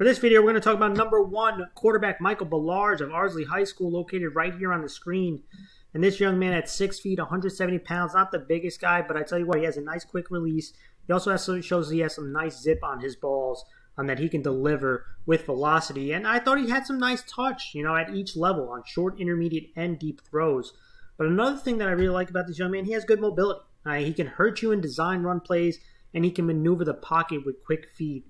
For this video, we're going to talk about number 1 quarterback Michael Belarge of Ardsley High School, located right here on the screen. And this young man at 6 feet, 170 pounds, not the biggest guy, but I tell you what, he has a nice quick release. He also shows he has some nice zip on his balls that he can deliver with velocity. And I thought he had some nice touch, at each level on short, intermediate, and deep throws. But another thing that I really like about this young man, he has good mobility. He can hurt you in design run plays, and he can maneuver the pocket with quick feet.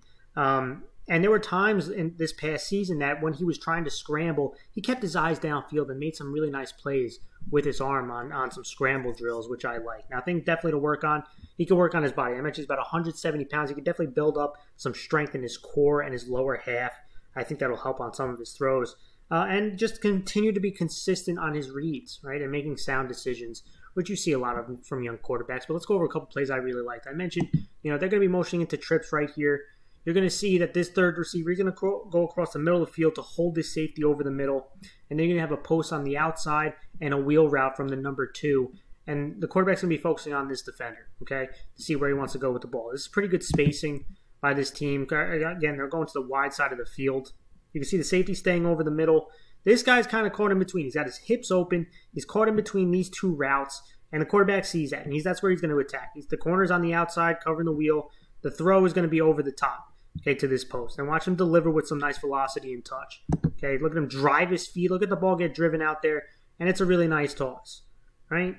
And there were times in this past season that when he was trying to scramble, he kept his eyes downfield and made some really nice plays with his arm on some scramble drills, which I like. Now, I think definitely to work on, he can work on his body. I mentioned he's about 170 pounds. He can definitely build up some strength in his core and his lower half. I think that'll help on some of his throws. And just continue to be consistent on his reads, right, and making sound decisions, which you see a lot of from young quarterbacks. But let's go over a couple plays I really liked. I mentioned, they're going to be motioning into trips right here. You're going to see that this third receiver is going to go across the middle of the field to hold this safety over the middle. And then you're going to have a post on the outside and a wheel route from the number 2. And the quarterback's going to be focusing on this defender, okay, to see where he wants to go with the ball. This is pretty good spacing by this team. Again, they're going to the wide side of the field. You can see the safety staying over the middle. This guy's kind of caught in between. He's got his hips open. He's caught in between these two routes. And the quarterback sees that. And that's where he's going to attack. The corner's on the outside, covering the wheel. The throw is going to be over the top. Okay, to this post. And watch him deliver with some nice velocity and touch. Okay, look at him drive his feet. Look at the ball get driven out there. And it's a really nice toss. Right?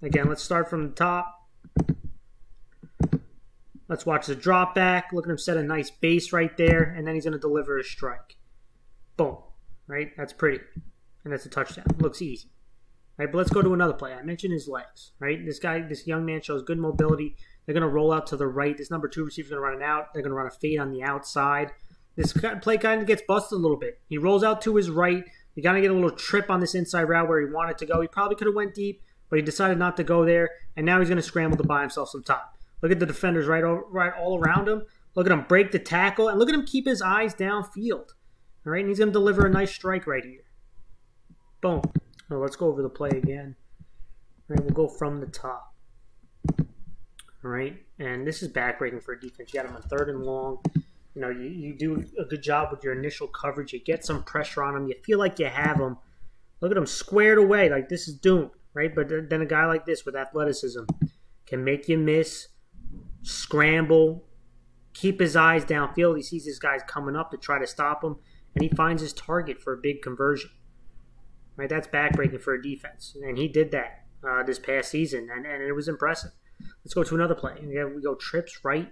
Again, let's start from the top. Let's watch the drop back. Look at him set a nice base right there. And then he's going to deliver a strike. Boom. Right? That's pretty. And that's a touchdown. Looks easy. Right? But let's go to another play. I mentioned his legs. Right? This young man shows good mobility. They're going to roll out to the right. This number 2 receiver is going to run it out. They're going to run a fade on the outside. This play kind of gets busted a little bit. He rolls out to his right. He kind of get a little trip on this inside route where he wanted to go. He probably could have went deep, but he decided not to go there. And now he's going to scramble to buy himself some time. Look at the defenders right all around him. Look at him break the tackle. And look at him keep his eyes downfield. All right, and he's going to deliver a nice strike right here. Boom. Well, let's go over the play again. All right, we'll go from the top. All right, and this is backbreaking for a defense. You got him on 3rd and long. You do a good job with your initial coverage. You get some pressure on him. You feel like you have him. Look at him squared away. Like, this is doomed, right? But then a guy like this with athleticism can make you miss, scramble, keep his eyes downfield. He sees this guy's coming up to try to stop him, and he finds his target for a big conversion. Right, that's backbreaking for a defense, and he did that this past season, and it was impressive. Let's go to another play. We go trips right.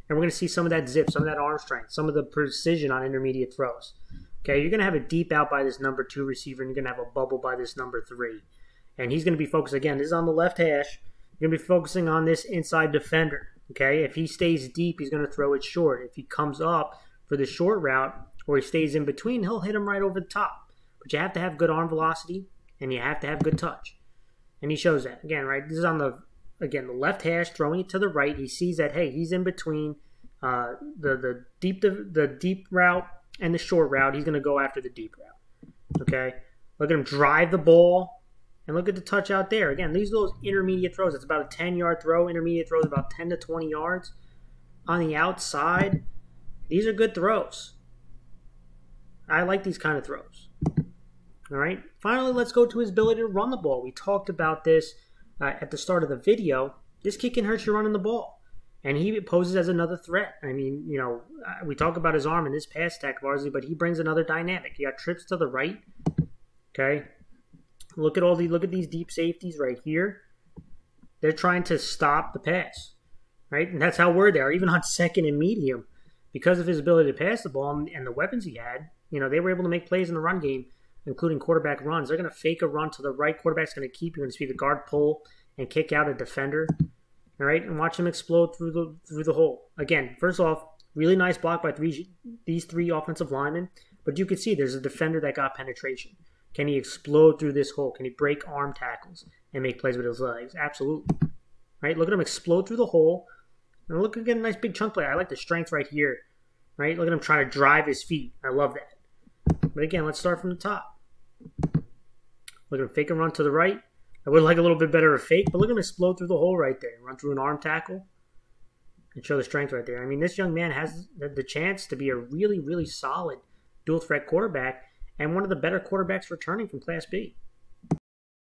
And we're going to see some of that zip, some of that arm strength, some of the precision on intermediate throws. Okay, you're going to have a deep out by this number 2 receiver, and you're going to have a bubble by this number 3. And he's going to be focused, again, this is on the left hash. You're going to be focusing on this inside defender. Okay, if he stays deep, he's going to throw it short. If he comes up for the short route, or he stays in between, he'll hit him right over the top. But you have to have good arm velocity, and you have to have good touch. And he shows that. Again, right, this is on the left hash, throwing it to the right. He sees that, hey, he's in between the deep route and the short route. He's going to go after the deep route. Okay? Look at him drive the ball. And look at the touch out there. Again, these are those intermediate throws. It's about a 10-yard throw. Intermediate throws about 10 to 20 yards. On the outside, these are good throws. I like these kind of throws. All right. Finally, let's go to his ability to run the ball. We talked about this at the start of the video. This kid can hurt you running the ball, and he poses as another threat. I mean, we talk about his arm in this pass attack largely, but he brings another dynamic. He got trips to the right. Okay. Look at these deep safeties right here. They're trying to stop the pass, right? And that's how we're there. Even on 2nd and medium, because of his ability to pass the ball and the weapons he had, they were able to make plays in the run game, including quarterback runs. They're going to fake a run to the right. Quarterback's going to keep. You're going to see the guard pull and kick out a defender. All right, and watch him explode through the hole. Again, first off, really nice block by these 3 offensive linemen. But you can see there's a defender that got penetration. Can he explode through this hole? Can he break arm tackles and make plays with his legs? Absolutely. Right, look at him explode through the hole. And look, again, a nice big chunk play. I like the strength right here. Right, look at him trying to drive his feet. I love that. But again, let's start from the top. Look at him fake and run to the right. I would like a little bit better of fake, but look at him explode through the hole right there. Run through an arm tackle. and show the strength right there. I mean, this young man has the chance to be a really, really solid dual threat quarterback and one of the better quarterbacks returning from Class B.